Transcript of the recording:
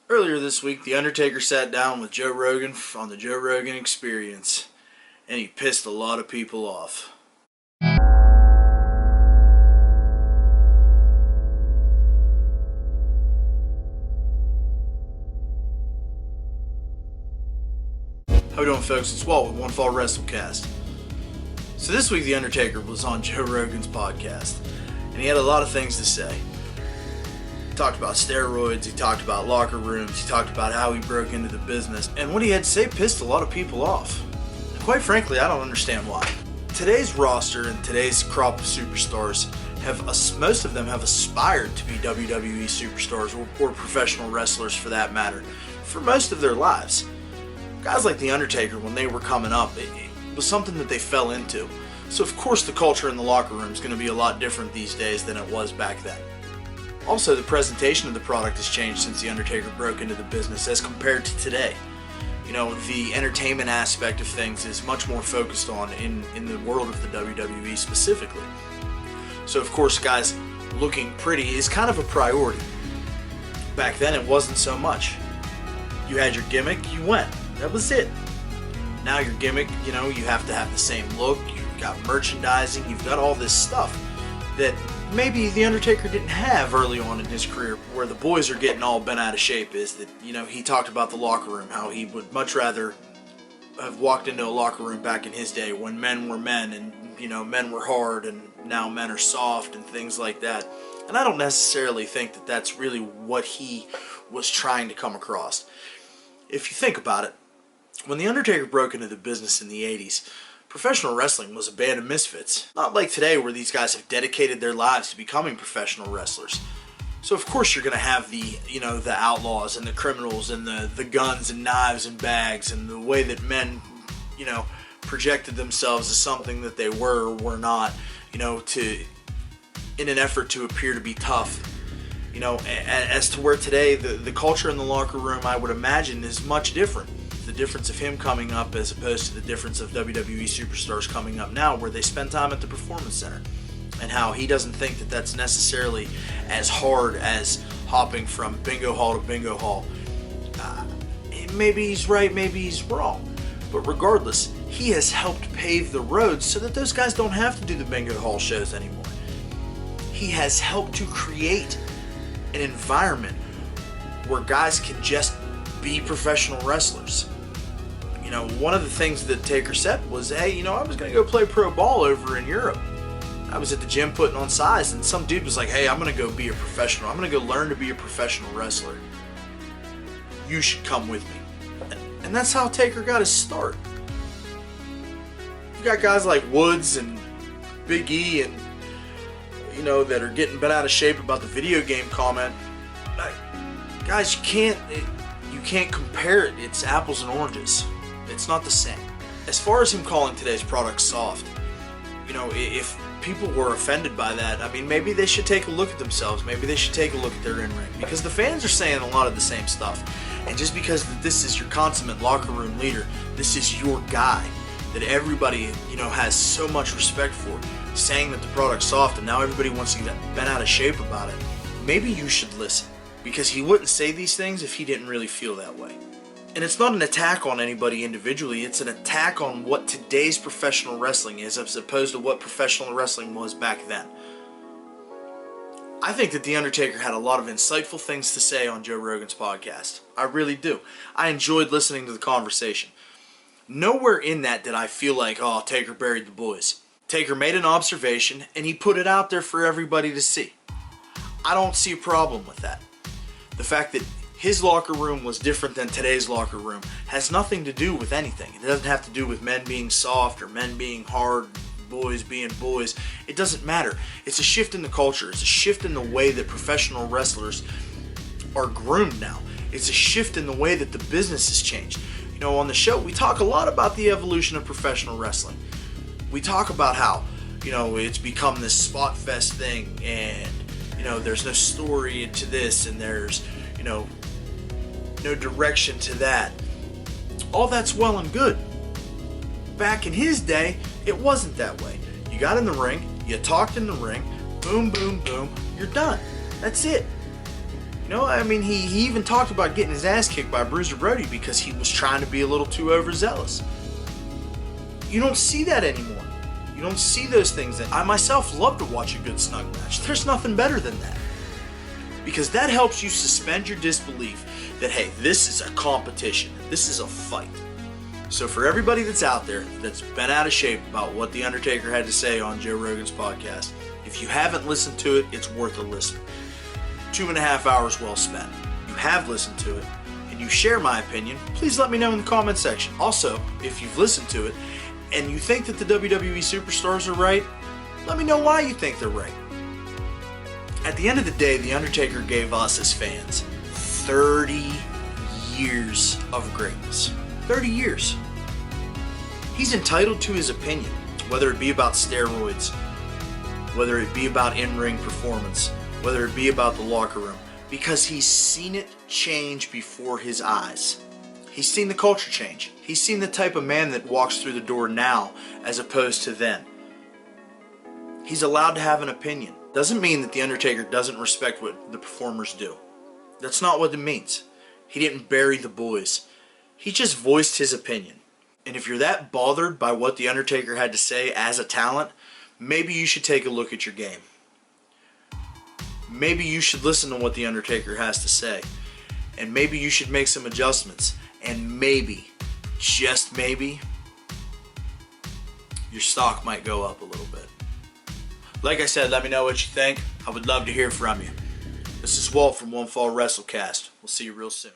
Earlier this week, The Undertaker sat down with Joe Rogan on the Joe Rogan Experience, and he pissed a lot of people off. How we doing, folks? It's Walt with One Fall WrestleCast. So this week, The Undertaker was on Joe Rogan's podcast, and he had a lot of things to say. He talked about steroids, he talked about locker rooms, he talked about how he broke into the business, and what he had to say pissed a lot of people off. And quite frankly, I don't understand why. Today's roster and today's crop of superstars most of them have aspired to be WWE superstars or professional wrestlers for that matter, for most of their lives. Guys like The Undertaker, when they were coming up, it was something that they fell into. So of course the culture in the locker room is going to be a lot different these days than it was back then. Also, the presentation of the product has changed since The Undertaker broke into the business as compared to today. You know, the entertainment aspect of things is much more focused on in the world of the WWE specifically. So of course, guys looking pretty is kind of a priority. Back then it wasn't so much. You had your gimmick, you went. That was it. Now your gimmick, you have to have the same look, you've got merchandising, you've got all this stuff that maybe The Undertaker didn't have early on in his career. Where the boys are getting all bent out of shape is that, he talked about the locker room, how he would much rather have walked into a locker room back in his day when men were men and, men were hard and now men are soft and things like that. And I don't necessarily think that that's really what he was trying to come across. If you think about it, when The Undertaker broke into the business in the 80s, professional wrestling was a band of misfits. Not like today where these guys have dedicated their lives to becoming professional wrestlers. So of course you're going to have the outlaws and the criminals and the guns and knives and bags and the way that men, projected themselves as something that they were or were not, in an effort to appear to be tough. As to where today the culture in the locker room, I would imagine, is much different. The difference of him coming up as opposed to the difference of WWE superstars coming up now, where they spend time at the Performance Center, and how he doesn't think that that's necessarily as hard as hopping from bingo hall to bingo hall. Maybe he's right, maybe he's wrong, but regardless, he has helped pave the road so that those guys don't have to do the bingo hall shows anymore. He has helped to create an environment where guys can just be professional wrestlers. One of the things that Taker said was, hey, I was going to go play pro ball over in Europe. I was at the gym putting on size, and some dude was like, hey, I'm going to go be a professional. I'm going to go learn to be a professional wrestler. You should come with me. And that's how Taker got his start. You've got guys like Woods and Big E and, that are getting bent out of shape about the video game comment. Guys, you can't compare it. It's apples and oranges. It's not the same. As far as him calling today's product soft, if people were offended by that, maybe they should take a look at themselves. Maybe they should take a look at their in-ring, because the fans are saying a lot of the same stuff. And just because this is your consummate locker room leader, this is your guy that everybody, has so much respect for, saying that the product's soft and now everybody wants to get bent out of shape about it, maybe you should listen. Because he wouldn't say these things if he didn't really feel that way. And it's not an attack on anybody individually, it's an attack on what today's professional wrestling is as opposed to what professional wrestling was back then. I think that The Undertaker had a lot of insightful things to say on Joe Rogan's podcast. I really do. I enjoyed listening to the conversation. Nowhere in that did I feel like, oh, Taker buried the boys. Taker made an observation and he put it out there for everybody to see. I don't see a problem with that. The fact that his locker room was different than today's locker room has nothing to do with anything. It doesn't have to do with men being soft or men being hard, boys being boys. It doesn't matter. It's a shift in the culture. It's a shift in the way that professional wrestlers are groomed now. It's a shift in the way that the business has changed. On the show, we talk a lot about the evolution of professional wrestling. We talk about how, it's become this spot fest thing, and there's no story to this, and there's, no direction to that. All that's well and good. Back in his day, it wasn't that way. You got in the ring, you talked in the ring, boom, boom, boom, you're done. That's it. You know, I mean, he even talked about getting his ass kicked by Bruiser Brody because he was trying to be a little too overzealous. You don't see that anymore. You don't see those things. I myself love to watch a good snug match. There's nothing better than that. Because that helps you suspend your disbelief that, hey, this is a competition. This is a fight. So for everybody that's out there that's been out of shape about what The Undertaker had to say on Joe Rogan's podcast, if you haven't listened to it, it's worth a listen. 2.5 hours well spent. You have listened to it, and you share my opinion, please let me know in the comment section. Also, if you've listened to it, and you think that the WWE superstars are right, let me know why you think they're right. At the end of the day, The Undertaker gave us as fans 30 years of greatness. 30 years. He's entitled to his opinion, whether it be about steroids, whether it be about in-ring performance, whether it be about the locker room, because he's seen it change before his eyes. He's seen the culture change. He's seen the type of man that walks through the door now as opposed to then. He's allowed to have an opinion. Doesn't mean that The Undertaker doesn't respect what the performers do. That's not what it means. He didn't bury the boys. He just voiced his opinion. And if you're that bothered by what The Undertaker had to say as a talent, maybe you should take a look at your game. Maybe you should listen to what The Undertaker has to say. And maybe you should make some adjustments. And maybe, just maybe, your stock might go up a little bit. Like I said, let me know what you think. I would love to hear from you. This is Walt from One Fall WrestleCast. We'll see you real soon.